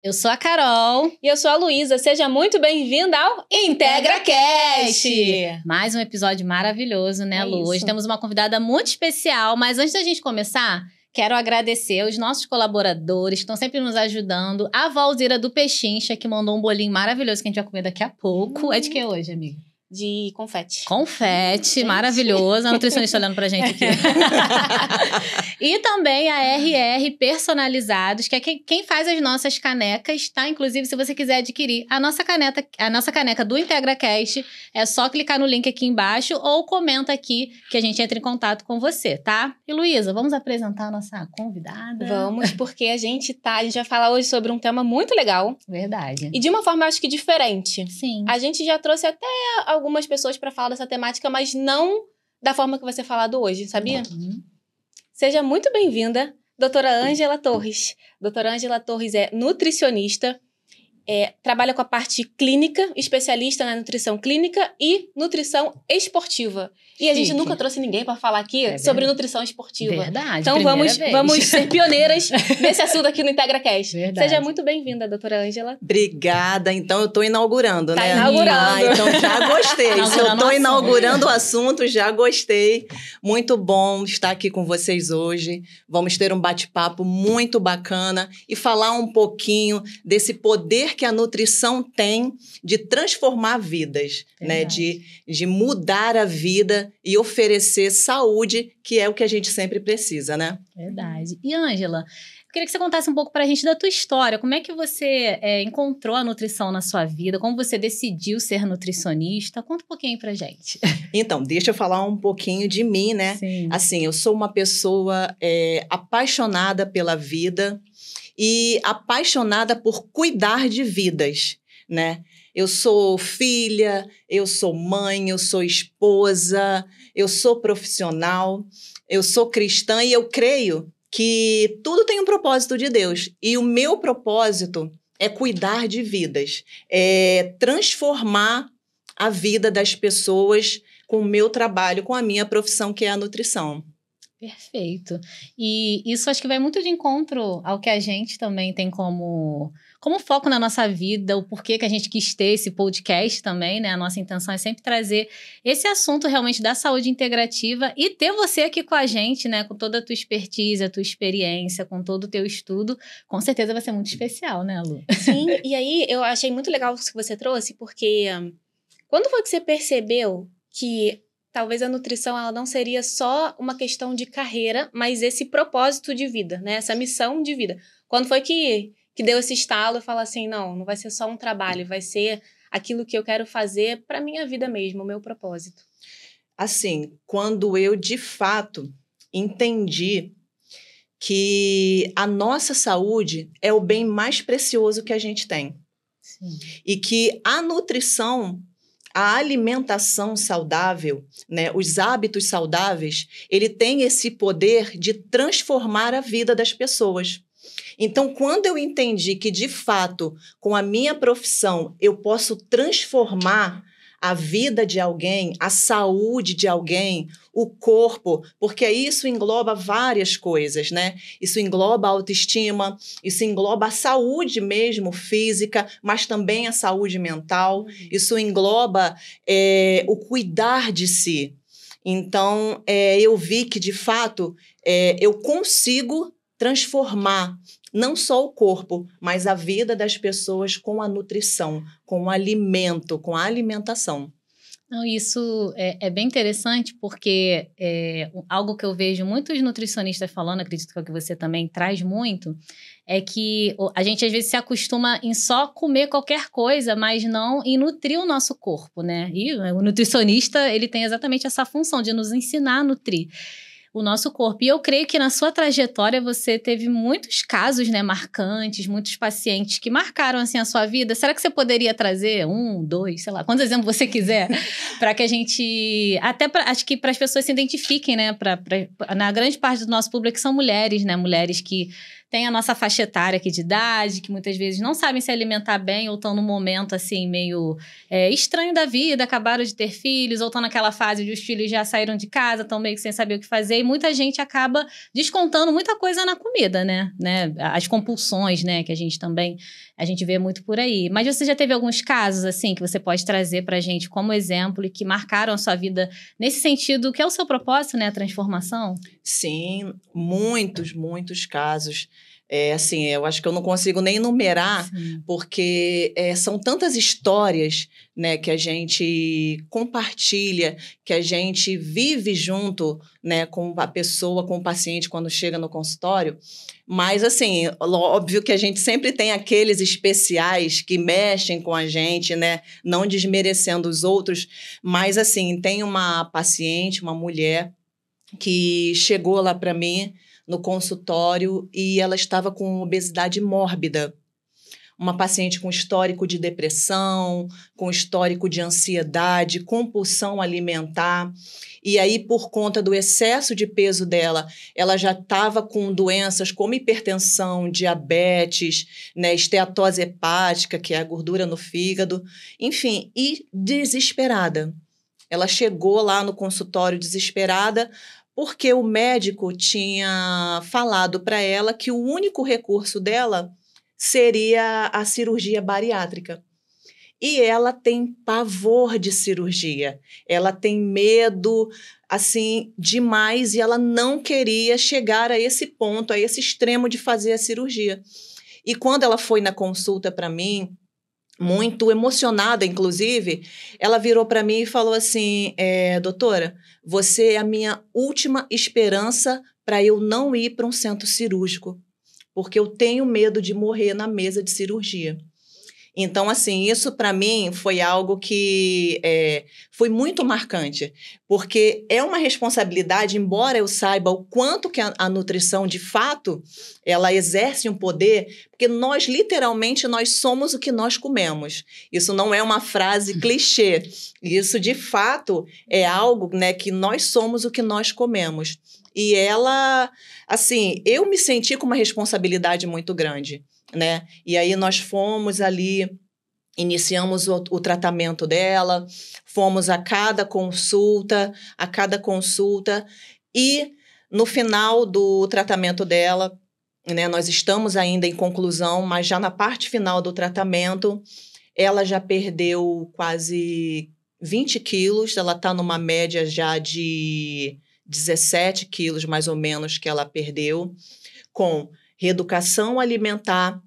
Eu sou a Carol. E eu sou a Luísa. Seja muito bem-vinda ao IntegraCast! Mais um episódio maravilhoso, né, Lu? Isso. Hoje temos uma convidada muito especial, mas antes da gente começar, quero agradecer os nossos colaboradores que estão sempre nos ajudando. A Valzira do Pechincha, que mandou um bolinho maravilhoso que a gente vai comer daqui a pouco. É de que hoje, amiga? De confete. Confete, maravilhoso. A nutricionista olhando pra gente aqui. E também a RR Personalizados, que é quem faz as nossas canecas, tá? Inclusive, se você quiser adquirir a nossa caneca do IntegraCast, é só clicar no link aqui embaixo ou comenta aqui que a gente entra em contato com você, tá? E Luísa, vamos apresentar a nossa convidada? Vamos, porque a gente vai falar hoje sobre um tema muito legal. Verdade. E de uma forma, acho que diferente. Sim. A gente já trouxe até algumas pessoas para falar dessa temática, mas não da forma que vai ser falado hoje, sabia? Uhum. Seja muito bem-vinda, doutora Ângela Torres. Doutora Ângela Torres é nutricionista, trabalha com a parte clínica, especialista na nutrição clínica e nutrição esportiva. E a gente nunca trouxe ninguém para falar aqui sobre nutrição esportiva. Verdade. Então vamos ser pioneiras nesse assunto aqui no IntegraCast. Verdade. Seja muito bem-vinda, doutora Ângela. Obrigada. Então, eu estou inaugurando, né? Inaugurando. Então, já gostei. Se eu estou inaugurando o assunto, já gostei. Muito bom estar aqui com vocês hoje. Vamos ter um bate-papo muito bacana e falar um pouquinho desse poder que a nutrição tem de transformar vidas, né? De mudar a vida e oferecer saúde, que é o que a gente sempre precisa, né? Verdade. E, Ângela, eu queria que você contasse um pouco pra gente da tua história. Como é que você encontrou a nutrição na sua vida? Como você decidiu ser nutricionista? Conta um pouquinho pra gente. Então, deixa eu falar um pouquinho de mim, né? Sim. Assim, eu sou uma pessoa apaixonada pela vida e apaixonada por cuidar de vidas, né? Eu sou filha, eu sou mãe, eu sou esposa, eu sou profissional, eu sou cristã e eu creio que tudo tem um propósito de Deus. E o meu propósito é cuidar de vidas, é transformar a vida das pessoas com o meu trabalho, com a minha profissão, que é a nutrição. Perfeito. E isso acho que vai muito de encontro ao que a gente também tem como foco na nossa vida, o porquê que a gente quis ter esse podcast também, né? A nossa intenção é sempre trazer esse assunto realmente da saúde integrativa e ter você aqui com a gente, né? Com toda a tua expertise, a tua experiência, com todo o teu estudo. Com certeza vai ser muito especial, né, Lu? Sim, e aí eu achei muito legal isso que você trouxe, porque quando foi que você percebeu que talvez a nutrição ela não seria só uma questão de carreira, mas esse propósito de vida, né? Essa missão de vida. Quando foi que deu esse estalo e falou assim, não vai ser só um trabalho, vai ser aquilo que eu quero fazer para minha vida mesmo, o meu propósito? Assim, quando eu de fato entendi que a nossa saúde é o bem mais precioso que a gente tem. Sim. E que a nutrição, a alimentação saudável, né, os hábitos saudáveis, ele tem esse poder de transformar a vida das pessoas. Então, quando eu entendi que, de fato, com a minha profissão, eu posso transformar a vida de alguém, a saúde de alguém, o corpo, porque isso engloba várias coisas, né? Isso engloba a autoestima, isso engloba a saúde mesmo física, mas também a saúde mental, isso engloba o cuidar de si. Então, eu vi que, de fato, eu consigo transformar não só o corpo, mas a vida das pessoas com a nutrição, com o alimento, com a alimentação. Não, isso é bem interessante porque algo que eu vejo muitos nutricionistas falando, acredito que é o que você também traz muito, é que a gente às vezes se acostuma em só comer qualquer coisa, mas não em nutrir o nosso corpo, né? E o nutricionista, ele tem exatamente essa função de nos ensinar a nutrir o nosso corpo. E eu creio que na sua trajetória você teve muitos casos, né, marcantes, muitos pacientes que marcaram, assim, a sua vida. Será que você poderia trazer 1, 2, sei lá, quantos exemplos você quiser, para que a gente, acho que para as pessoas se identifiquem, né, na grande parte do nosso público que são mulheres, né, mulheres que tem a nossa faixa etária aqui de idade, que muitas vezes não sabem se alimentar bem ou estão num momento, assim, meio estranho da vida, acabaram de ter filhos, ou estão naquela fase onde os filhos já saíram de casa, estão meio que sem saber o que fazer, e muita gente acaba descontando muita coisa na comida, né? As compulsões, né, que a gente vê muito por aí. Mas você já teve alguns casos, assim, que você pode trazer pra gente como exemplo e que marcaram a sua vida nesse sentido, que é o seu propósito, né, a transformação? Sim, muitos, muitos casos. Assim, eu acho que eu não consigo nem enumerar, Sim. porque são tantas histórias, né, que a gente compartilha, que a gente vive junto, né, com a pessoa, com o paciente quando chega no consultório. Mas, assim, óbvio que a gente sempre tem aqueles especiais que mexem com a gente, né, não desmerecendo os outros. Mas, assim, tem uma paciente, uma mulher, que chegou lá para mim no consultório e ela estava com obesidade mórbida. Uma paciente com histórico de depressão, com histórico de ansiedade, compulsão alimentar. E aí, por conta do excesso de peso dela, ela já estava com doenças como hipertensão, diabetes, né, esteatose hepática, que é a gordura no fígado, enfim, e desesperada. Ela chegou lá no consultório desesperada porque o médico tinha falado para ela que o único recurso dela seria a cirurgia bariátrica. E ela tem pavor de cirurgia. Ela tem medo, assim, demais, e ela não queria chegar a esse ponto, a esse extremo de fazer a cirurgia. E quando ela foi na consulta para mim, muito emocionada, inclusive, ela virou para mim e falou assim, doutora, você é a minha última esperança para eu não ir para um centro cirúrgico, porque eu tenho medo de morrer na mesa de cirurgia. Então, assim, isso para mim foi algo que foi muito marcante, porque é uma responsabilidade, embora eu saiba o quanto que a nutrição, de fato, ela exerce um poder, porque nós, literalmente, nós somos o que nós comemos. Isso não é uma frase clichê. Isso, de fato, é algo, né, que nós somos o que nós comemos. E ela, assim, eu me senti com uma responsabilidade muito grande, né? E aí nós fomos ali, iniciamos o tratamento dela, fomos a cada consulta, e no final do tratamento dela, né, nós estamos ainda em conclusão, mas já na parte final do tratamento, ela já perdeu quase 20 quilos, ela está numa média já de 17 quilos, mais ou menos, que ela perdeu, com reeducação alimentar,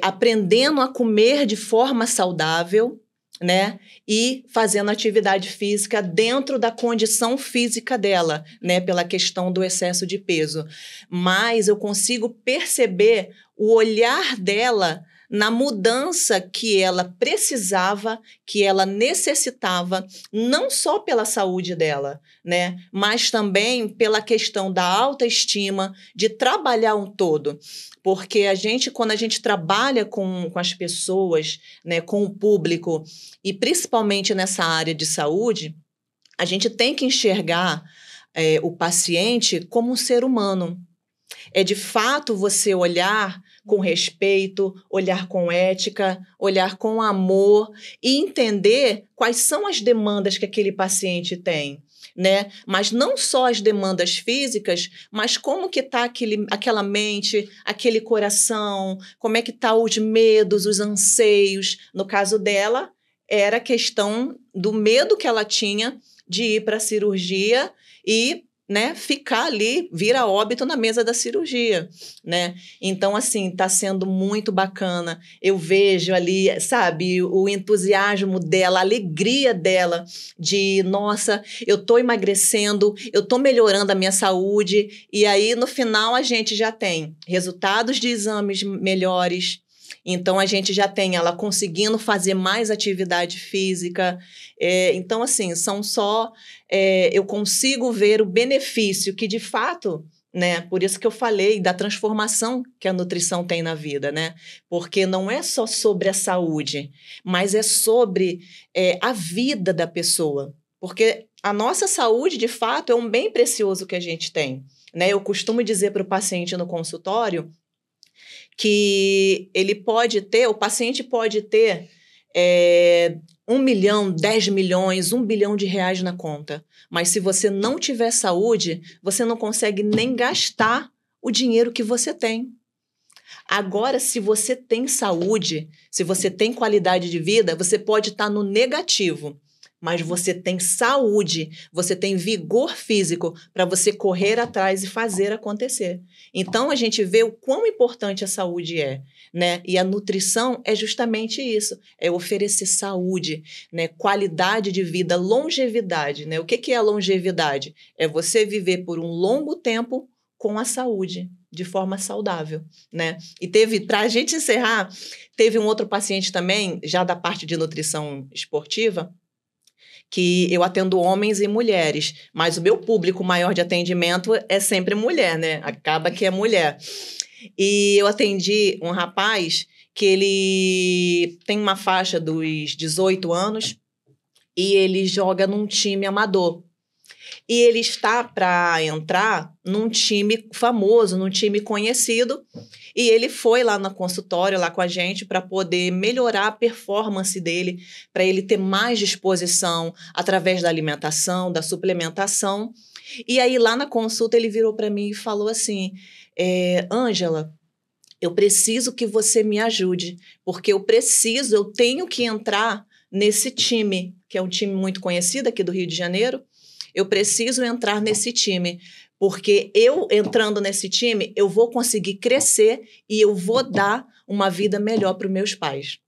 aprendendo a comer de forma saudável, né? E fazendo atividade física dentro da condição física dela, né? Pela questão do excesso de peso. Mas eu consigo perceber o olhar dela na mudança que ela precisava, que ela necessitava, não só pela saúde dela, né? Mas também pela questão da autoestima, de trabalhar um todo. Porque quando a gente trabalha com as pessoas, né, com o público, e principalmente nessa área de saúde, a gente tem que enxergar o paciente como um ser humano. É de fato você olhar com respeito, olhar com ética, olhar com amor e entender quais são as demandas que aquele paciente tem, né? Mas não só as demandas físicas, mas como que está aquela mente, aquele coração, como é que tá os medos, os anseios. No caso dela, era a questão do medo que ela tinha de ir para a cirurgia e, né, ficar ali, vir a óbito na mesa da cirurgia, né? Então, assim, tá sendo muito bacana. Eu vejo ali, sabe, o entusiasmo dela, a alegria dela de, nossa, eu tô emagrecendo, eu tô melhorando a minha saúde. E aí, no final, a gente já tem resultados de exames melhores. Então, a gente já tem ela conseguindo fazer mais atividade física. Então, assim, eu consigo ver o benefício que, de fato, né? Por isso que eu falei da transformação que a nutrição tem na vida, né? Porque não é só sobre a saúde, mas é sobre a vida da pessoa. Porque a nossa saúde, de fato, é um bem precioso que a gente tem. né? Eu costumo dizer para o paciente no consultório que o paciente pode ter 1 milhão, 10 milhões, 1 bilhão de reais na conta. Mas se você não tiver saúde, você não consegue nem gastar o dinheiro que você tem. Agora, se você tem saúde, se você tem qualidade de vida, você pode estar no negativo, mas você tem saúde, você tem vigor físico para você correr atrás e fazer acontecer. Então, a gente vê o quão importante a saúde é, né? E a nutrição é justamente isso, é oferecer saúde, né? Qualidade de vida, longevidade, né? O que é a longevidade? É você viver por um longo tempo com a saúde, de forma saudável, né? E para a gente encerrar, teve um outro paciente também, já da parte de nutrição esportiva, que eu atendo homens e mulheres, mas o meu público maior de atendimento é sempre mulher, né? Acaba que é mulher. E eu atendi um rapaz que ele tem uma faixa dos 18 anos e ele joga num time amador. E ele está para entrar num time famoso, num time conhecido. E ele foi lá no consultório, lá com a gente, para poder melhorar a performance dele, para ele ter mais disposição através da alimentação, da suplementação. E aí, lá na consulta, ele virou para mim e falou assim, Ângela, eu preciso que você me ajude, porque eu tenho que entrar nesse time, que é um time muito conhecido aqui do Rio de Janeiro. Eu preciso entrar nesse time, porque eu entrando nesse time, eu vou conseguir crescer e eu vou dar uma vida melhor para os meus pais.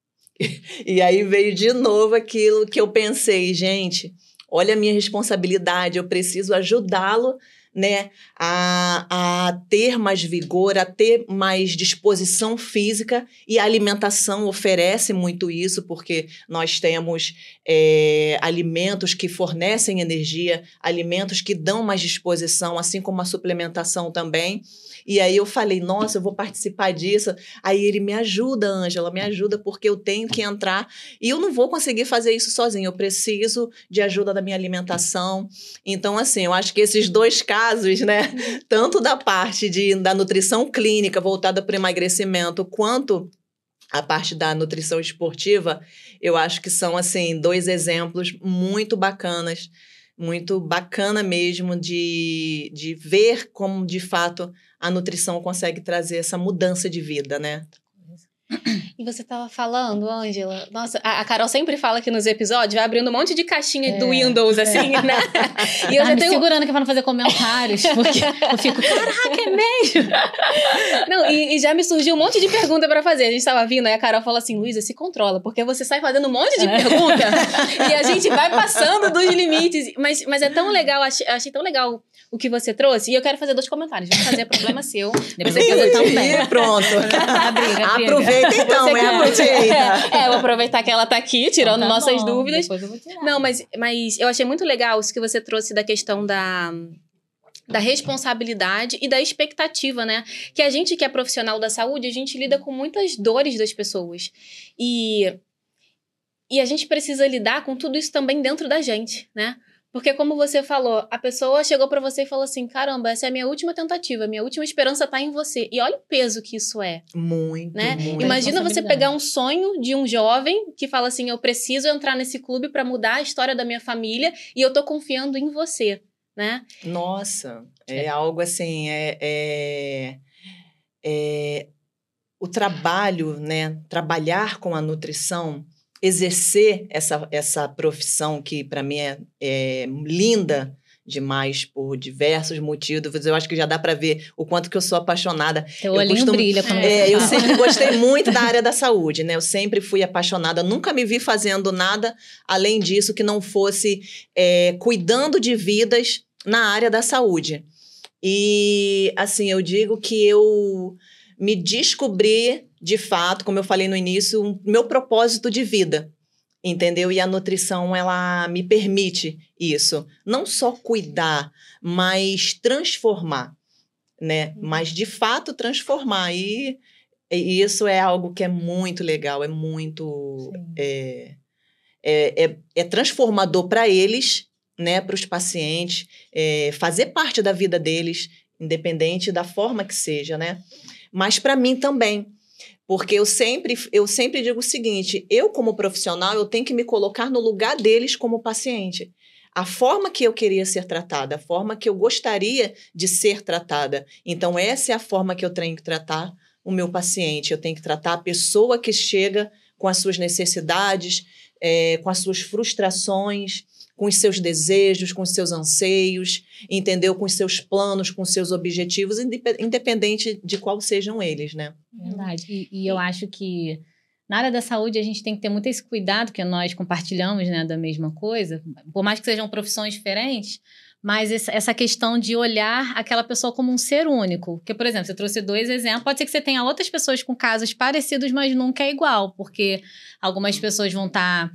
E aí veio de novo aquilo que eu pensei, gente, olha a minha responsabilidade, eu preciso ajudá-lo, né, a ter mais vigor, a ter mais disposição física, e a alimentação oferece muito isso, porque nós temos alimentos que fornecem energia, alimentos que dão mais disposição, assim como a suplementação também. E aí eu falei, nossa, eu vou participar disso. Aí ele, me ajuda, Ângela, me ajuda, porque eu tenho que entrar e eu não vou conseguir fazer isso sozinho, eu preciso de ajuda da minha alimentação. Então, assim, eu acho que esses dois casos, né, tanto da parte da nutrição clínica voltada para o emagrecimento, quanto a parte da nutrição esportiva, eu acho que são, assim, 2 exemplos muito bacanas, muito bacana mesmo de ver como, de fato, a nutrição consegue trazer essa mudança de vida, né? E você estava falando, Ângela, nossa, a Carol sempre fala aqui nos episódios, vai abrindo um monte de caixinha do Windows, assim, né? E eu já me segurando aqui para não fazer comentários, porque eu fico, caraca, é mesmo? Não, e já me surgiu um monte de pergunta para fazer. A gente estava vindo, aí a Carol falou assim, Luísa, se controla, porque você sai fazendo um monte de pergunta e a gente vai passando dos limites. Mas é tão legal, achei tão legal o que você trouxe, e eu quero fazer 2 comentários. Vou fazer problema seu, depois eu vou fazer também. Pronto. Aproveita então, aproveita. Eu vou aproveitar que ela tá aqui, tirando então, nossas dúvidas. Depois eu vou tirar. Não, mas eu achei muito legal isso que você trouxe da questão da responsabilidade e da expectativa, né? Que a gente que é profissional da saúde, a gente lida com muitas dores das pessoas. E a gente precisa lidar com tudo isso também dentro da gente, né? Porque, como você falou, a pessoa chegou pra você e falou assim, caramba, essa é a minha última tentativa, minha última esperança tá em você. E olha o peso que isso é. Muito, né? muito. Imagina você pegar um sonho de um jovem que fala assim, eu preciso entrar nesse clube pra mudar a história da minha família e eu tô confiando em você, né? Nossa, é algo assim, o trabalho, né? Trabalhar com a nutrição, exercer essa profissão que para mim é linda demais por diversos motivos. Eu acho que já dá para ver o quanto que eu sou apaixonada. Teu olhinho brilha quando você eu sempre gostei muito da área da saúde, né? Eu sempre fui apaixonada, nunca me vi fazendo nada além disso que não fosse cuidando de vidas na área da saúde. E, assim, eu digo que eu me descobri, de fato, como eu falei no início, o meu propósito de vida, entendeu? E a nutrição, ela me permite isso. Não só cuidar, mas transformar, né? Mas, de fato, transformar. E isso é algo que é muito legal, é muito... É transformador para eles, né? Para os pacientes, fazer parte da vida deles. independente da forma que seja, né? Mas para mim também, porque eu sempre digo o seguinte, eu como profissional, eu tenho que me colocar no lugar deles como paciente. A forma que eu queria ser tratada, a forma que eu gostaria de ser tratada. Então, essa é a forma que eu tenho que tratar o meu paciente. Eu tenho que tratar a pessoa que chega com as suas necessidades, com as suas frustrações, com os seus desejos, com os seus anseios, entendeu? Com os seus planos, com os seus objetivos, independente de qual sejam eles, né? Verdade. E eu acho que na área da saúde a gente tem que ter muito esse cuidado, que nós compartilhamos, né, da mesma coisa, por mais que sejam profissões diferentes, mas essa questão de olhar aquela pessoa como um ser único. Porque, por exemplo, você trouxe 2 exemplos, pode ser que você tenha outras pessoas com casos parecidos, mas nunca é igual, porque algumas pessoas vão estar,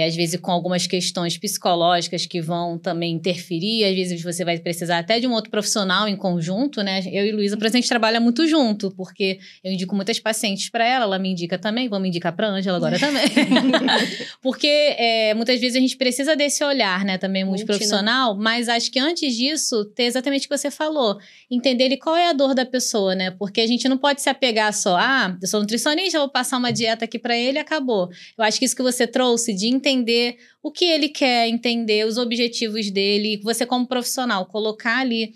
às vezes, com algumas questões psicológicas que vão também interferir, às vezes você vai precisar até de um outro profissional em conjunto, né? Eu e Luísa, por exemplo, a gente trabalha muito junto, porque eu indico muitas pacientes para ela me indica também, vamos indicar para a Ângela agora também. Porque muitas vezes a gente precisa desse olhar, né, também multiprofissional, mas acho que antes disso, ter exatamente o que você falou, entender qual é a dor da pessoa, né? Porque a gente não pode se apegar só, eu sou nutricionista, vou passar uma dieta aqui para ele e acabou. Eu acho que isso que você trouxe de entender o que ele quer, entender os objetivos dele, você como profissional, colocar ali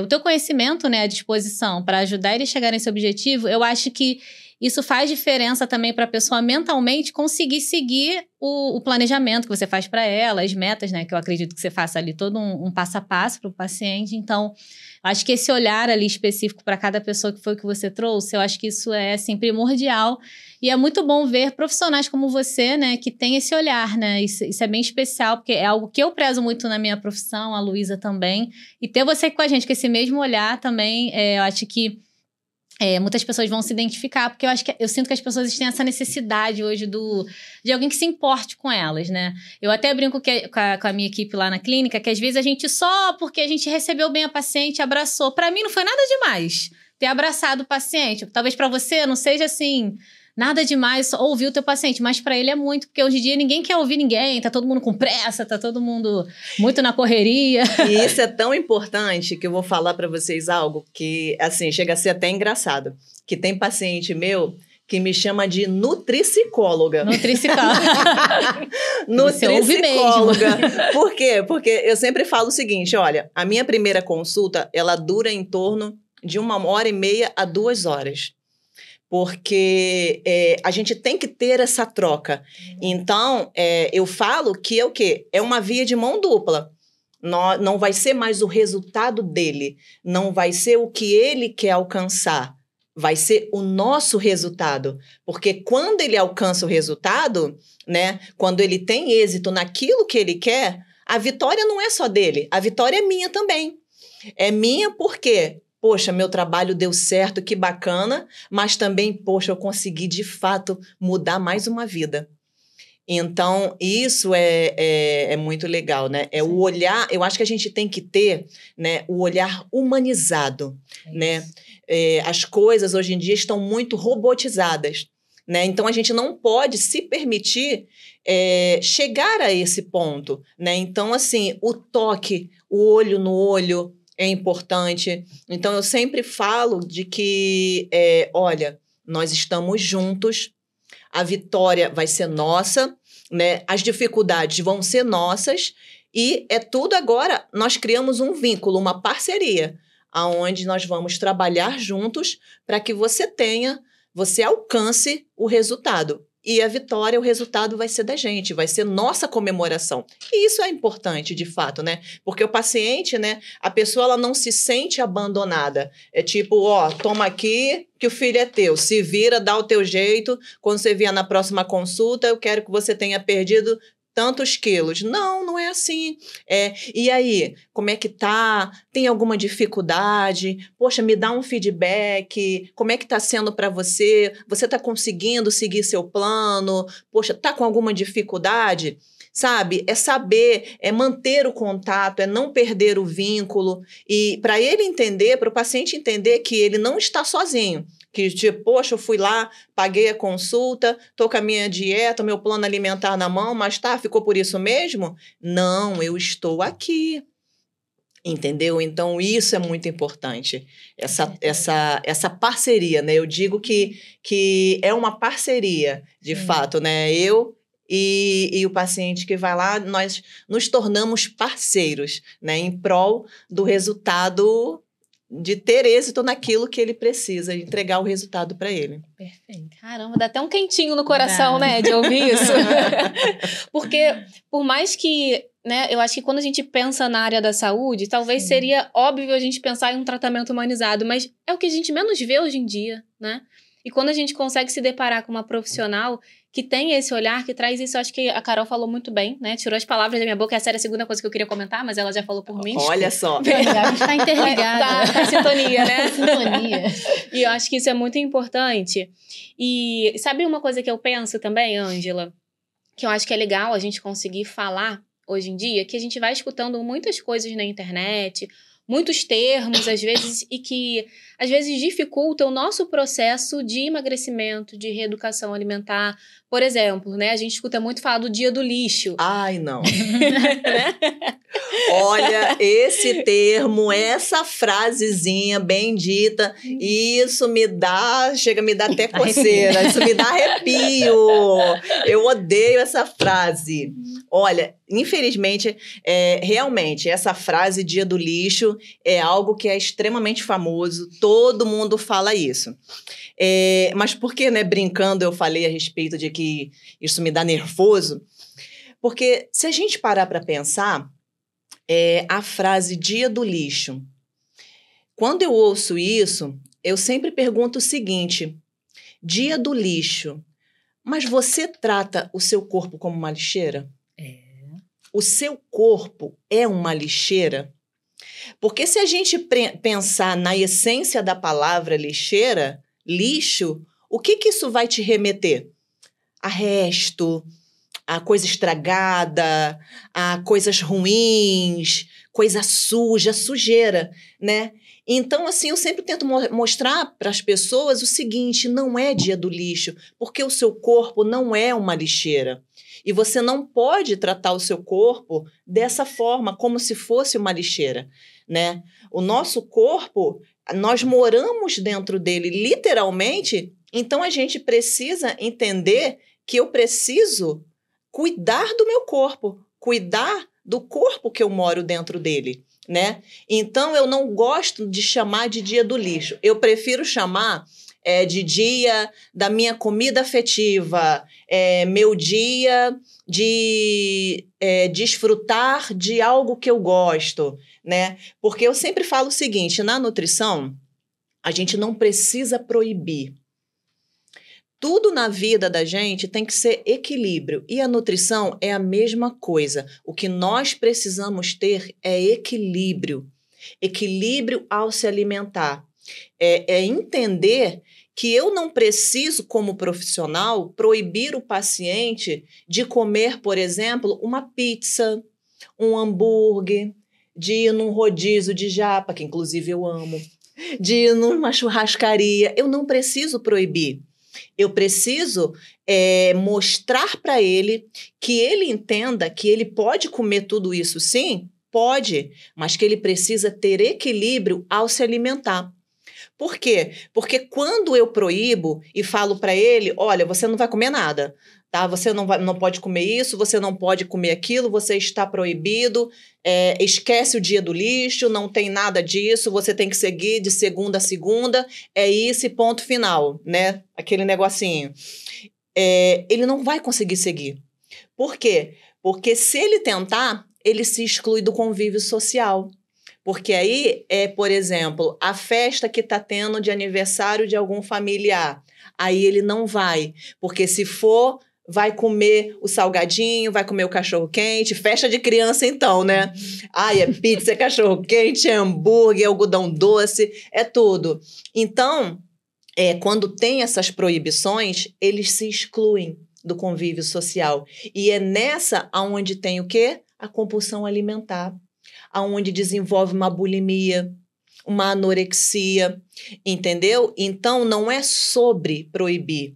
o teu conhecimento, né, à disposição para ajudar ele a chegar nesse objetivo, eu acho que isso faz diferença também para a pessoa mentalmente conseguir seguir o planejamento que você faz para ela, as metas, né? Que eu acredito que você faça ali todo um passo a passo para o paciente. Então, acho que esse olhar ali específico para cada pessoa que foi que você trouxe, eu acho que isso é, assim, primordial. E é muito bom ver profissionais como você, né? Que tem esse olhar, né? Isso é bem especial, porque é algo que eu prezo muito na minha profissão, a Luísa também. E ter você aqui com a gente, com esse mesmo olhar também, eu acho que muitas pessoas vão se identificar, porque eu sinto que as pessoas têm essa necessidade hoje de alguém que se importe com elas, né? Eu até brinco com a minha equipe lá na clínica, que às vezes a gente só porque a gente recebeu bem a paciente, abraçou. Para mim não foi nada demais ter abraçado o paciente. Talvez para você não seja assim, nada demais só ouvir o teu paciente, mas para ele é muito, porque hoje em dia ninguém quer ouvir ninguém, tá todo mundo com pressa, tá todo mundo muito na correria. E isso é tão importante que eu vou falar para vocês algo que, assim, chega a ser até engraçado. Que tem paciente meu que me chama de nutricicóloga. Nutricicóloga. Por quê? Porque eu sempre falo o seguinte, olha, a minha primeira consulta, ela dura em torno de 1h30 a 2 horas. Porque a gente tem que ter essa troca. Então, eu falo que é o quê? É uma via de mão dupla. Não vai ser mais o resultado dele. Não vai ser o que ele quer alcançar. Vai ser o nosso resultado. Porque quando ele alcança o resultado, né? Quando ele tem êxito naquilo que ele quer, a vitória não é só dele. A vitória é minha também. É minha porque... Poxa, meu trabalho deu certo, que bacana, mas também, poxa, eu consegui, de fato, mudar mais uma vida. Então, isso é muito legal, né? É o olhar, eu acho que a gente tem que ter, né, o olhar humanizado, né? As coisas, hoje em dia, estão muito robotizadas, né? Então, a gente não pode se permitir chegar a esse ponto, né? Então, assim, o toque, o olho no olho, é importante. Então, eu sempre falo de que, olha, nós estamos juntos, a vitória vai ser nossa, né? As dificuldades vão ser nossas e é tudo agora, nós criamos um vínculo, uma parceria, aonde nós vamos trabalhar juntos para que você alcance o resultado. E a vitória, o resultado vai ser da gente, vai ser nossa comemoração. E isso é importante, de fato, né? Porque o paciente, né? A pessoa, ela não se sente abandonada. É tipo, toma aqui que o filho é teu. Se vira, dá o teu jeito. Quando você vier na próxima consulta, eu quero que você tenha perdido tantos quilos. Não é assim. E aí, como é que tá? Tem alguma dificuldade? Poxa, me dá um feedback. Como é que tá sendo para você? Você tá conseguindo seguir seu plano? Poxa, tá com alguma dificuldade? Sabe? É saber, é manter o contato, é não perder o vínculo. E para ele entender, para o paciente entender que ele não está sozinho. Que, tipo, poxa, eu fui lá, paguei a consulta, tô com a minha dieta, meu plano alimentar na mão, mas ficou por isso mesmo? Não, eu estou aqui. Entendeu? Então, isso é muito importante. Essa parceria, né? Eu digo que é uma parceria, de fato, né? Eu e o paciente que vai lá, nós nos tornamos parceiros, né? Em prol do resultado, de ter êxito naquilo que ele precisa, de entregar o resultado para ele. Perfeito. Caramba, dá até um quentinho no coração, né, de ouvir isso. Porque, por mais que, né, eu acho que quando a gente pensa na área da saúde, talvez seria óbvio a gente pensar em um tratamento humanizado, mas é o que a gente menos vê hoje em dia, né? E quando a gente consegue se deparar com uma profissional que tem esse olhar, que traz isso, acho que a Carol falou muito bem, né? Tirou as palavras da minha boca, essa era a segunda coisa que eu queria comentar, mas ela já falou por mim. Olha só. A gente tá interligada. Tá em sintonia, né? Sintonia. E eu acho que isso é muito importante. E sabe uma coisa que eu penso também, Ângela? Que eu acho que é legal a gente conseguir falar hoje em dia, que a gente vai escutando muitas coisas na internet, muitos termos, às vezes, e que, às vezes, dificultam o nosso processo de emagrecimento, de reeducação alimentar. Por exemplo, né, a gente escuta muito falar do dia do lixo. Ai, não. Olha, esse termo, essa frasezinha bem dita, isso chega a me dar até coceira, isso me dá arrepio. Eu odeio essa frase. Olha, infelizmente, realmente, essa frase dia do lixo é algo que é extremamente famoso, todo mundo fala isso. Mas por que, né, brincando, eu falei a respeito de que isso me dá nervoso? Porque se a gente parar para pensar, a frase dia do lixo, quando eu ouço isso, eu sempre pergunto o seguinte: dia do lixo, mas você trata o seu corpo como uma lixeira? O seu corpo é uma lixeira? Porque se a gente pensar na essência da palavra lixeira, lixo, o que isso vai te remeter? A resto, a coisa estragada, a coisas ruins, coisa suja, sujeira, né? Então, assim, eu sempre tento mostrar para as pessoas o seguinte: não é dia do lixo, porque o seu corpo não é uma lixeira. E você não pode tratar o seu corpo dessa forma, como se fosse uma lixeira, né? O nosso corpo, nós moramos dentro dele, literalmente, então a gente precisa entender que eu preciso cuidar do meu corpo, cuidar do corpo que eu moro dentro dele, né? Então, eu não gosto de chamar de dia do lixo. Eu prefiro chamar de dia da minha comida afetiva, meu dia de desfrutar de algo que eu gosto, né? Porque eu sempre falo o seguinte, na nutrição, a gente não precisa proibir. Tudo na vida da gente tem que ser equilíbrio. E a nutrição é a mesma coisa. O que nós precisamos ter é equilíbrio. Equilíbrio ao se alimentar. É entender que eu não preciso, como profissional, proibir o paciente de comer, por exemplo, uma pizza, um hambúrguer, de ir num rodízio de japa, que inclusive eu amo, de ir numa churrascaria. Eu não preciso proibir. Eu preciso mostrar para ele que ele entenda que ele pode comer tudo isso, sim, pode, mas que ele precisa ter equilíbrio ao se alimentar. Por quê? Porque quando eu proíbo e falo para ele, olha, você não vai comer nada, tá? Você não pode comer isso, você não pode comer aquilo, você está proibido, esquece o dia do lixo, não tem nada disso, você tem que seguir de segunda a segunda, é isso e ponto final, né? Aquele negocinho. Ele não vai conseguir seguir. Por quê? Porque se ele tentar, ele se exclui do convívio social. Porque aí por exemplo, a festa que está tendo de aniversário de algum familiar. Aí ele não vai, porque se for, vai comer o salgadinho, vai comer o cachorro-quente, festa de criança então, né? Ai, é pizza, é cachorro-quente, é hambúrguer, é algodão doce, é tudo. Então, quando tem essas proibições, eles se excluem do convívio social. E é nessa aonde tem o quê? A compulsão alimentar. Aonde desenvolve uma bulimia, uma anorexia, entendeu? Então, não é sobre proibir,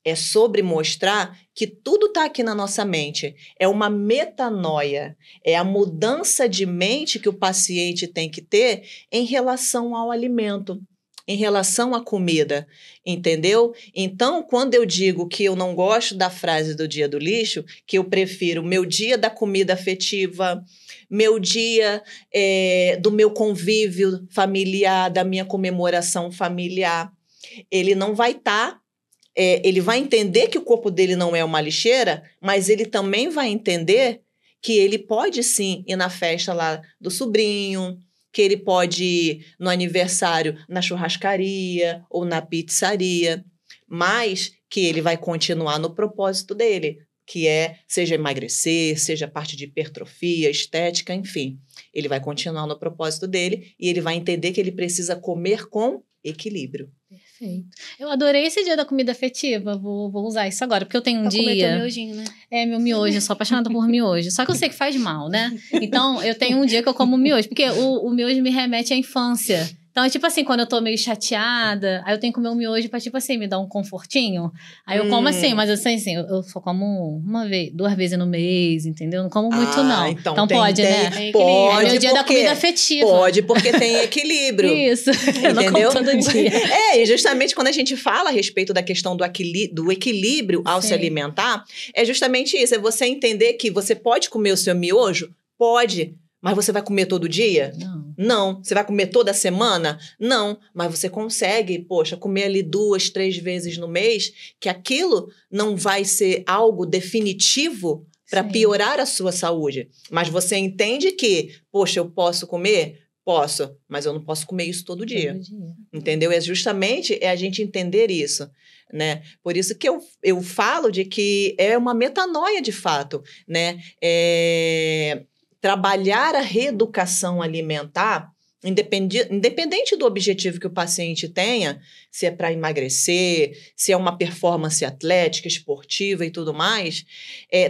É sobre mostrar que tudo está aqui na nossa mente. É uma metanoia. É a mudança de mente que o paciente tem que ter em relação ao alimento, em relação à comida, entendeu? Então, quando eu digo que eu não gosto da frase do dia do lixo, que eu prefiro meu dia da comida afetiva, meu dia do meu convívio familiar, da minha comemoração familiar, ele não vai estar... ele vai entender que o corpo dele não é uma lixeira, mas ele também vai entender que ele pode sim ir na festa lá do sobrinho, que ele pode ir no aniversário na churrascaria ou na pizzaria, mas que ele vai continuar no propósito dele, que seja emagrecer, seja parte de hipertrofia, estética, enfim. Ele vai continuar no propósito dele e ele vai entender que ele precisa comer com equilíbrio. Perfeito. Eu adorei esse dia da comida afetiva. Vou usar isso agora, porque eu tenho um dia... Comer teu miojinho, né? Meu miojo. Eu sou apaixonada por miojo. Só que eu sei que faz mal, né? Então, eu tenho um dia que eu como miojo. Porque o miojo me remete à infância. Então, é tipo assim, quando eu tô meio chateada, aí eu tenho que comer um miojo pra, tipo assim, me dar um confortinho. Aí eu como assim, mas assim, eu só como 2 vezes no mês, entendeu? Eu não como muito, não. Então pode, né? Pode, é meu dia da comida afetiva. Pode, porque tem equilíbrio. Isso. Eu não como todo dia. E justamente quando a gente fala a respeito da questão do equilíbrio ao se alimentar, é justamente isso. É você entender que você pode comer o seu miojo? Pode. Mas você vai comer todo dia? Não. Você vai comer toda semana? Não. Mas você consegue, comer ali 2, 3 vezes no mês, que aquilo não vai ser algo definitivo para piorar a sua saúde. Mas você entende que, eu posso comer? Posso, mas eu não posso comer isso todo dia. Entendeu? É justamente a gente entender isso, né? Por isso que eu falo de que é uma metanoia de fato, né? Trabalhar a reeducação alimentar, independente do objetivo que o paciente tenha, se é para emagrecer, se é uma performance atlética, esportiva e tudo mais,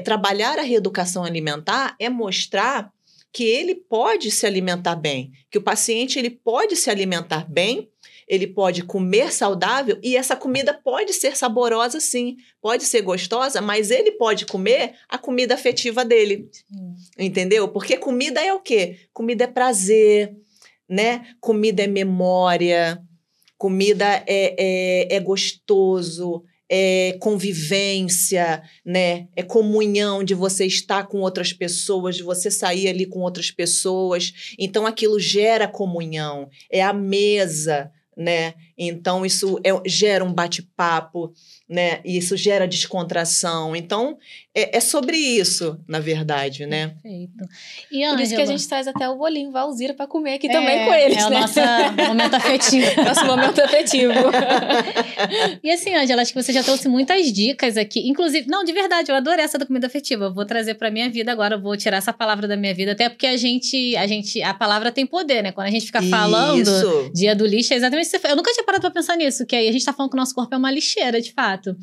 trabalhar a reeducação alimentar é mostrar que ele pode se alimentar bem, que o paciente ele pode se alimentar bem, ele pode comer saudável e essa comida pode ser saborosa sim, pode ser gostosa, mas ele pode comer a comida afetiva dele, entendeu? Porque comida é o quê? Comida é prazer, né? Comida é memória, comida é gostoso, é convivência, né? É comunhão de você estar com outras pessoas, de você sair ali com outras pessoas. Então, aquilo gera comunhão, é a mesa, né? Então, isso gera um bate-papo, né? E isso gera descontração. Então, é sobre isso, na verdade, né? Perfeito. E, Ângela, por isso que a gente traz até o bolinho Valzira para comer aqui também com eles, né? É o nosso momento afetivo. Nosso momento afetivo. E assim, Ângela, acho que você já trouxe muitas dicas aqui. Inclusive, não, de verdade, eu adorei essa da comida afetiva. Eu vou trazer pra minha vida agora, eu vou tirar essa palavra da minha vida, até porque a palavra tem poder, né? Quando a gente fica falando dia do lixo, é exatamente isso. Eu nunca tinha parado pra pensar nisso, que aí a gente tá falando que o nosso corpo é uma lixeira, de fato.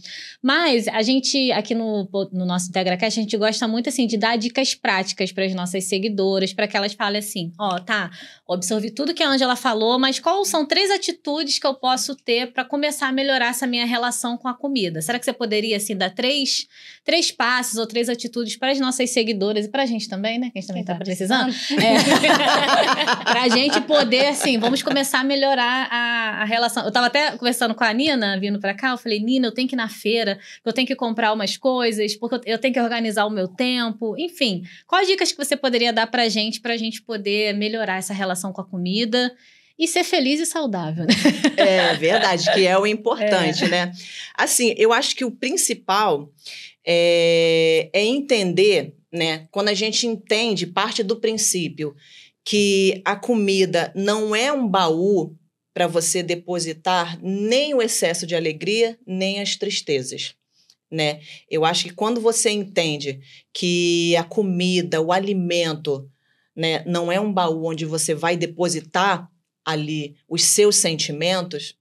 Mas a gente, aqui no nosso IntegraCast, a gente gosta muito, assim, de dar dicas práticas para as nossas seguidoras, para que elas falem assim, observe tudo que a Ângela falou, mas quais são 3 atitudes que eu posso ter para começar a melhorar essa minha relação com a comida? Será que você poderia, assim, dar 3 passos ou 3 atitudes para as nossas seguidoras e para a gente também, né? Que a gente também tá precisando. Pra gente poder, assim, vamos começar a melhorar a relação. Eu tava até conversando com a Nina, vindo pra cá, eu falei, Nina, eu tenho que ir na feira, eu tenho que comprar umas coisas, porque eu tenho que organizar o meu tempo, enfim. Quais dicas que você poderia dar pra gente poder melhorar essa relação com a comida e ser feliz e saudável, né? É verdade, que é o importante, né? Assim, eu acho que o principal é entender, né? Quando a gente entende, parte do princípio que a comida não é um baú para você depositar nem o excesso de alegria, nem as tristezas, né? Eu acho que quando você entende que a comida, o alimento, né, não é um baú onde você vai depositar ali os seus sentimentos,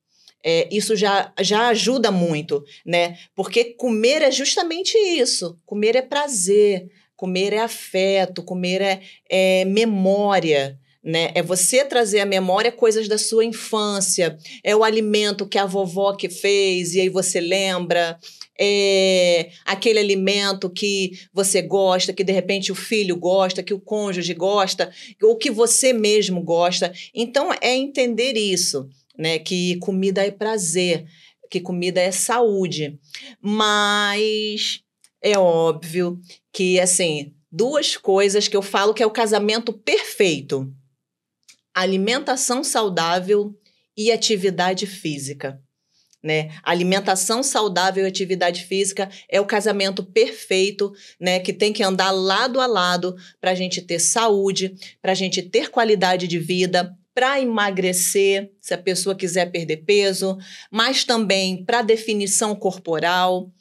isso já ajuda muito, né? Porque comer é justamente isso. Comer é prazer, comer é afeto, comer é memória, né? É você trazer à memória coisas da sua infância, é o alimento que a vovó que fez e aí você lembra, é aquele alimento que você gosta, que de repente o filho gosta, que o cônjuge gosta, ou que você mesmo gosta. Então, é entender isso, né? Que comida é prazer, que comida é saúde. Mas é óbvio que, assim, duas coisas que eu falo que é o casamento perfeito: alimentação saudável e atividade física, né? Alimentação saudável e atividade física é o casamento perfeito, né? Que tem que andar lado a lado para a gente ter saúde, para a gente ter qualidade de vida, para emagrecer, se a pessoa quiser perder peso, mas também para definição corporal,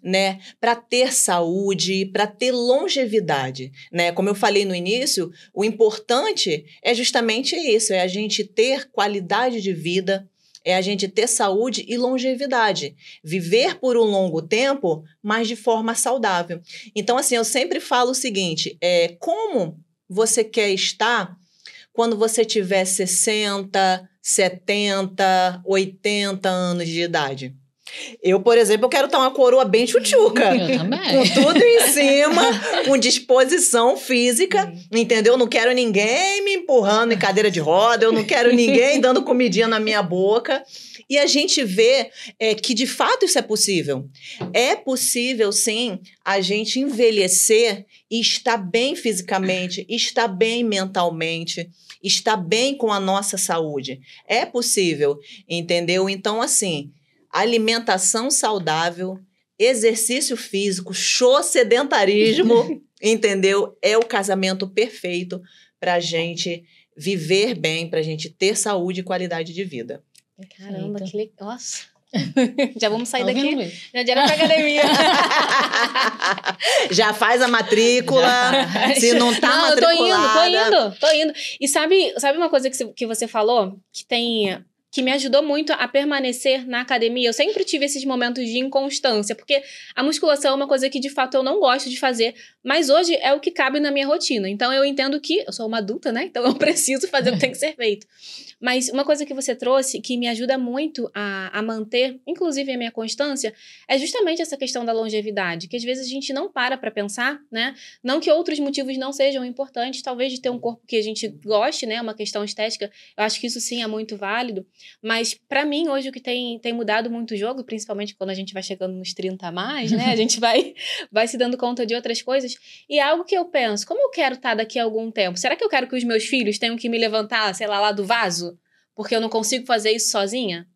né, para ter saúde, para ter longevidade, né? Como eu falei no início, o importante é justamente isso, é a gente ter qualidade de vida, é a gente ter saúde e longevidade, viver por um longo tempo, mas de forma saudável. Então, assim, eu sempre falo o seguinte, como você quer estar quando você tiver 60, 70, 80 anos de idade? Eu, por exemplo, eu quero estar uma coroa bem tchutchuca. Eu também. Com tudo em cima, com disposição física, entendeu? Não quero ninguém me empurrando em cadeira de roda, eu não quero ninguém dando comidinha na minha boca. E a gente vê que, de fato, isso é possível. É possível, sim, a gente envelhecer e estar bem fisicamente, estar bem mentalmente, estar bem com a nossa saúde. É possível, entendeu? Então, assim, alimentação saudável, exercício físico, show sedentarismo, entendeu? É o casamento perfeito para a gente viver bem, para a gente ter saúde e qualidade de vida. Caramba, que legal. Nossa. Já vamos sair Tá daqui. ouvindo, Já direto pra academia. Já faz a matrícula. Se não tá Não, matriculada... tô indo. E sabe uma coisa que você falou? Que me ajudou muito a permanecer na academia. Eu sempre tive esses momentos de inconstância, porque a musculação é uma coisa que, de fato, eu não gosto de fazer, mas hoje é o que cabe na minha rotina. Então, eu entendo que eu sou uma adulta, né? Então, eu preciso fazer o que tem que ser feito. Mas uma coisa que você trouxe, que me ajuda muito a manter, inclusive a minha constância, é justamente essa questão da longevidade, que às vezes a gente não para pensar, né? Não que outros motivos não sejam importantes, talvez de ter um corpo que a gente goste, né? Uma questão estética, eu acho que isso sim é muito válido. Mas, pra mim, hoje, o que tem mudado muito o jogo, principalmente quando a gente vai chegando nos 30 a mais, né? A gente vai se dando conta de outras coisas. E é algo que eu penso, como eu quero estar daqui a algum tempo? Será que eu quero que os meus filhos tenham que me levantar, sei lá do vaso? Porque eu não consigo fazer isso sozinha?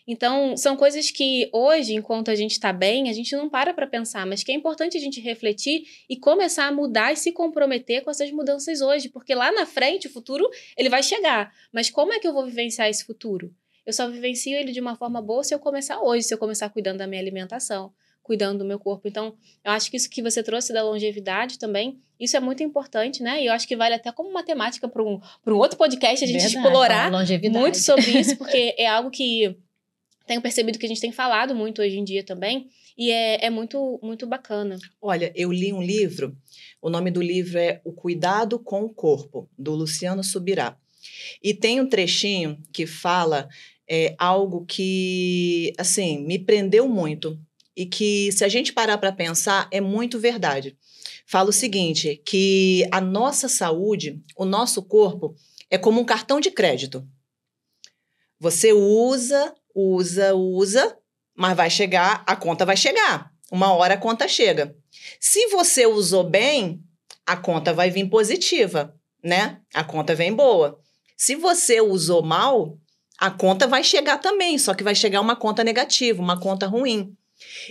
Então, são coisas que hoje, enquanto a gente tá bem, a gente não para pensar, mas que é importante a gente refletir e começar a mudar e se comprometer com essas mudanças hoje, porque lá na frente, o futuro, ele vai chegar. Mas como é que eu vou vivenciar esse futuro? Eu só vivencio ele de uma forma boa se eu começar hoje, se eu começar cuidando da minha alimentação, cuidando do meu corpo. Então, eu acho que isso que você trouxe da longevidade também, isso é muito importante, né? E eu acho que vale até como matemática para um outro podcast, a gente explorar muito sobre isso, porque é algo que tenho percebido que a gente tem falado muito hoje em dia também, e é muito, muito bacana. Olha, eu li um livro, o nome do livro é O Cuidado com o Corpo, do Luciano Subirá. E tem um trechinho que fala algo que, assim, me prendeu muito e que, se a gente parar para pensar, é muito verdade. Fala o seguinte, que a nossa saúde, o nosso corpo, é como um cartão de crédito. Você usa, mas vai chegar, a conta vai chegar. Uma hora a conta chega. Se você usou bem, a conta vai vir positiva, né? A conta vem boa. Se você usou mal, a conta vai chegar também, só que vai chegar uma conta negativa, uma conta ruim.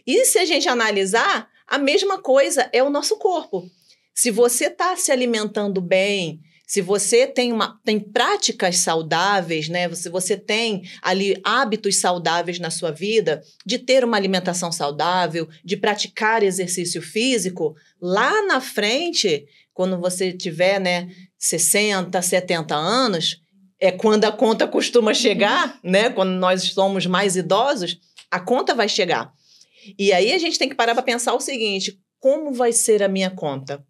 E se a gente analisar, a mesma coisa é o nosso corpo. Se você está se alimentando bem, se você tem práticas saudáveis, né? Se você tem ali hábitos saudáveis na sua vida, de ter uma alimentação saudável, de praticar exercício físico, lá na frente, quando você tiver, né, 60, 70 anos, é quando a conta costuma chegar, né? Quando nós somos mais idosos, a conta vai chegar. E aí a gente tem que parar para pensar o seguinte, como vai ser a minha conta?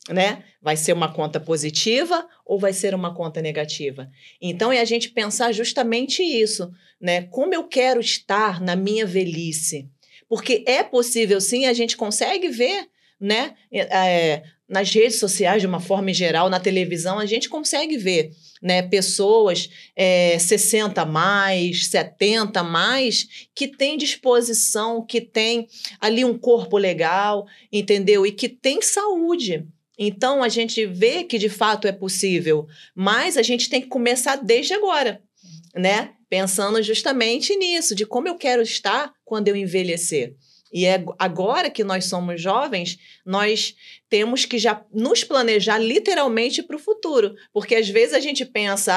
né? Vai ser uma conta positiva ou vai ser uma conta negativa? Então, é a gente pensar justamente isso, né? Como eu quero estar na minha velhice? Porque é possível, sim, a gente consegue ver, né? Nas redes sociais, de uma forma geral, na televisão, a gente consegue ver, né? Pessoas 60 mais, 70 mais, que têm disposição, que têm ali um corpo legal, entendeu? E que têm saúde. Então, a gente vê que, de fato, é possível, mas a gente tem que começar desde agora, né? Pensando justamente nisso, de como eu quero estar quando eu envelhecer. E é agora que nós somos jovens, nós temos que já nos planejar literalmente para o futuro. Porque às vezes a gente pensa,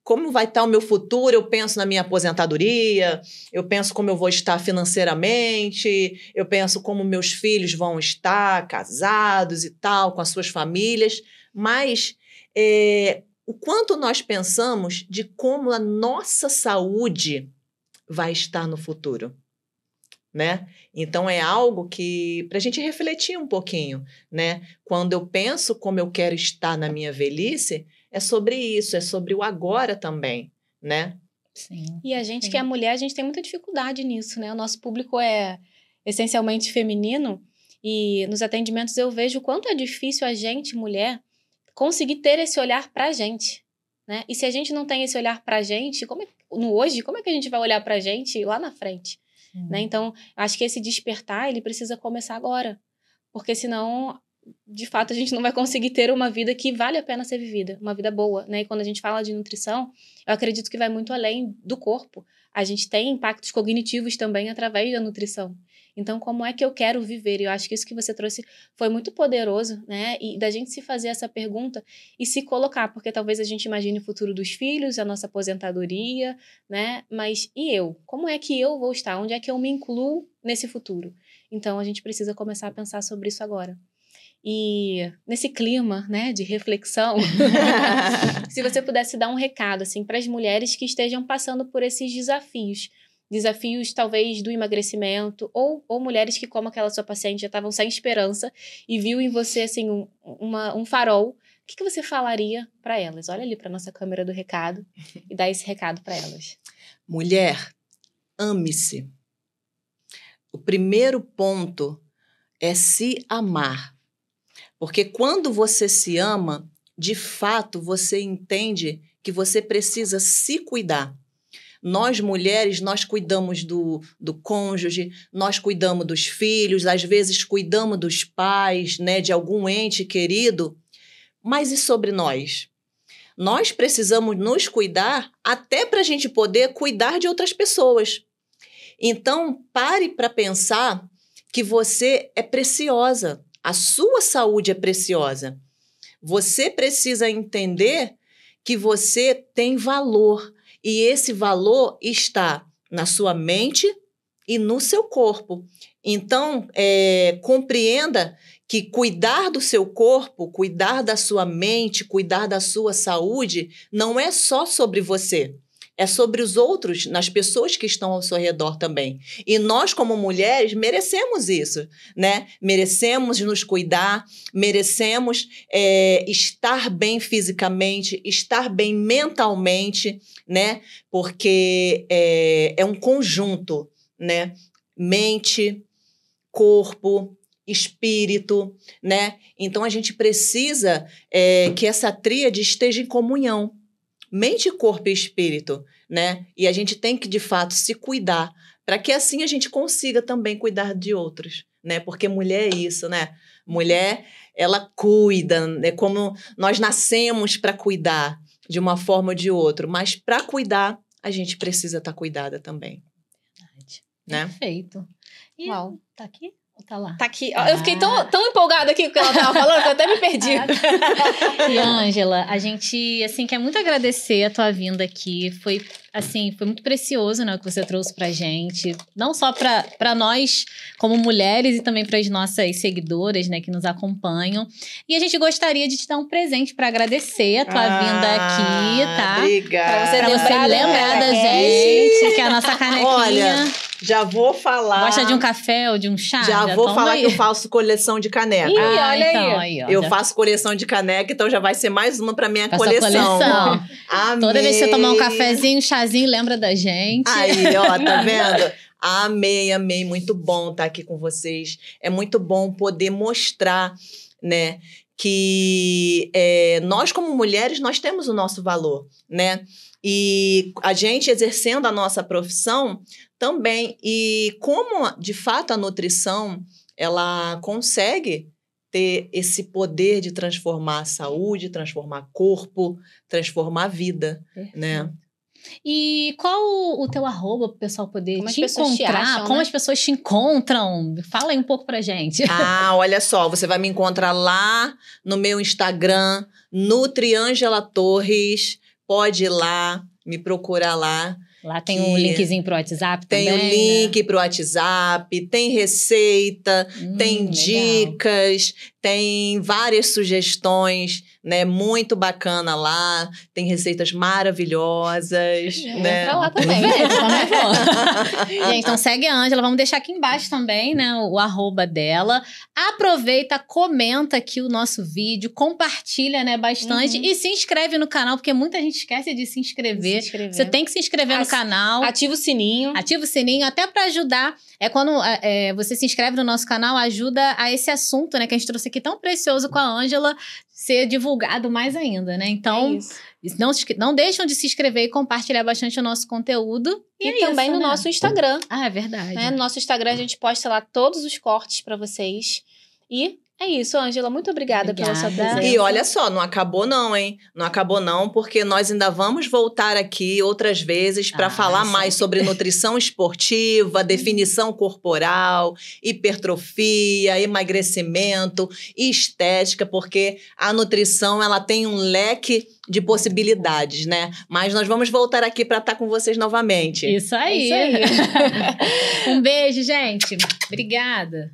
como vai estar o meu futuro? Eu penso na minha aposentadoria, eu penso como eu vou estar financeiramente, eu penso como meus filhos vão estar casados e tal, com as suas famílias. Mas o quanto nós pensamos de como a nossa saúde vai estar no futuro, né? Então, é algo que, para a gente refletir um pouquinho, né? Quando eu penso como eu quero estar na minha velhice, é sobre isso, é sobre o agora também, né? Sim. E a gente que é mulher, a gente tem muita dificuldade nisso, né? O nosso público é essencialmente feminino e nos atendimentos eu vejo o quanto é difícil a gente, mulher, conseguir ter esse olhar pra gente, né? E se a gente não tem esse olhar pra gente, no hoje, como é que a gente vai olhar pra gente lá na frente? Né? Então, acho que esse despertar, ele precisa começar agora. Porque senão, de fato, a gente não vai conseguir ter uma vida que vale a pena ser vivida. Uma vida boa, né? E quando a gente fala de nutrição, eu acredito que vai muito além do corpo. A gente tem impactos cognitivos também através da nutrição. Então, como é que eu quero viver? E eu acho que isso que você trouxe foi muito poderoso, né? E da gente se fazer essa pergunta e se colocar, porque talvez a gente imagine o futuro dos filhos, a nossa aposentadoria, né? Mas e eu? Como é que eu vou estar? Onde é que eu me incluo nesse futuro? Então, a gente precisa começar a pensar sobre isso agora. E nesse clima, né, de reflexão, se você pudesse dar um recado, assim, para as mulheres que estejam passando por esses desafios talvez do emagrecimento, ou mulheres que, como aquela sua paciente, já estavam sem esperança e viu em você, assim, um farol, o que você falaria para elas? Olha ali para nossa câmera do recado e dá esse recado para elas. Mulher, ame-se. O primeiro ponto é se amar. Porque quando você se ama, de fato, você entende que você precisa se cuidar. Nós, mulheres, nós cuidamos do cônjuge, nós cuidamos dos filhos, às vezes cuidamos dos pais, né, de algum ente querido. Mas e sobre nós? Nós precisamos nos cuidar até para a gente poder cuidar de outras pessoas. Então, pare para pensar que você é preciosa. A sua saúde é preciosa. Você precisa entender que você tem valor. E esse valor está na sua mente e no seu corpo. Então, compreenda que cuidar do seu corpo, cuidar da sua mente, cuidar da sua saúde, não é só sobre você. É sobre os outros, nas pessoas que estão ao seu redor também. E nós, como mulheres, merecemos isso, né? Merecemos nos cuidar, merecemos estar bem fisicamente, estar bem mentalmente, né? Porque é um conjunto, né? Mente, corpo, espírito, né? Então, a gente precisa que essa tríade esteja em comunhão. Mente, corpo e espírito, né? E a gente tem que, de fato, se cuidar, para que assim a gente consiga também cuidar de outros, né? Porque mulher é isso, né? Mulher, ela cuida, é como nós nascemos para cuidar de uma forma ou de outra, mas para cuidar, a gente precisa estar cuidada também. Verdade. Né? Perfeito. E Uau. tá aqui? Ou tá lá? Tá aqui. Eu fiquei tão empolgada aqui com o que ela tava falando que eu até me perdi. E, Ângela, a gente, assim, quer muito agradecer a tua vinda aqui. Foi muito precioso, né, o que você trouxe pra gente. Não só pra nós, como mulheres, e também pras nossas seguidoras, né, que nos acompanham. E a gente gostaria de te dar um presente pra agradecer a tua vinda aqui, tá? Obrigada. Pra você lembrar da gente, que é a nossa canequinha. Olha, Já vou falar. Gosta de um café ou de um chá? Já vou falar que eu faço coleção de caneca. Ih, olha então, aí. ó, Eu faço coleção de caneca, então já vai ser mais uma pra minha coleção. Amei. Toda vez que você tomar um cafezinho, um chazinho, lembra da gente. Aí, ó, tá vendo? Amei, amei. Muito bom estar aqui com vocês. É muito bom poder mostrar, né, que nós como mulheres, nós temos o nosso valor, né? E a gente exercendo a nossa profissão também. E como, de fato, a nutrição, ela consegue ter esse poder de transformar a saúde, transformar corpo, transformar a vida, né? E qual o teu arroba para o pessoal poder como te encontrar? Como as pessoas te encontram? Fala aí um pouco pra gente. Olha só, você vai me encontrar lá no meu Instagram, Nutriângela Torres. Pode ir lá, me procurar lá. Lá tem um linkzinho pro WhatsApp também, tem o link pro WhatsApp, tem receita, tem dicas, tem várias sugestões, né? Muito bacana lá. Tem receitas maravilhosas, né? Pra lá também. Gente, então segue a Ângela. Vamos deixar aqui embaixo também, né? O arroba dela. Aproveita, comenta aqui o nosso vídeo, compartilha, né? Bastante. E se inscreve no canal, porque muita gente esquece de se inscrever. Você tem que se inscrever no canal. Ativa o sininho. Ativa o sininho, até pra ajudar. Quando você se inscreve no nosso canal, ajuda a esse assunto, né? Que a gente trouxe aqui tão precioso com a Ângela ser divulgado mais ainda, né? Então, não deixam de se inscrever e compartilhar bastante o nosso conteúdo. E também no nosso Instagram. É verdade. No nosso Instagram a gente posta lá todos os cortes pra vocês. E é isso, Ângela. Muito obrigada pela sua presença. E olha só, não acabou não, hein? Não acabou não, porque nós ainda vamos voltar aqui outras vezes para falar mais sobre nutrição esportiva, definição corporal, hipertrofia, emagrecimento, estética, porque a nutrição ela tem um leque de possibilidades, né? Mas nós vamos voltar aqui para estar com vocês novamente. Isso aí. Um beijo, gente. Obrigada.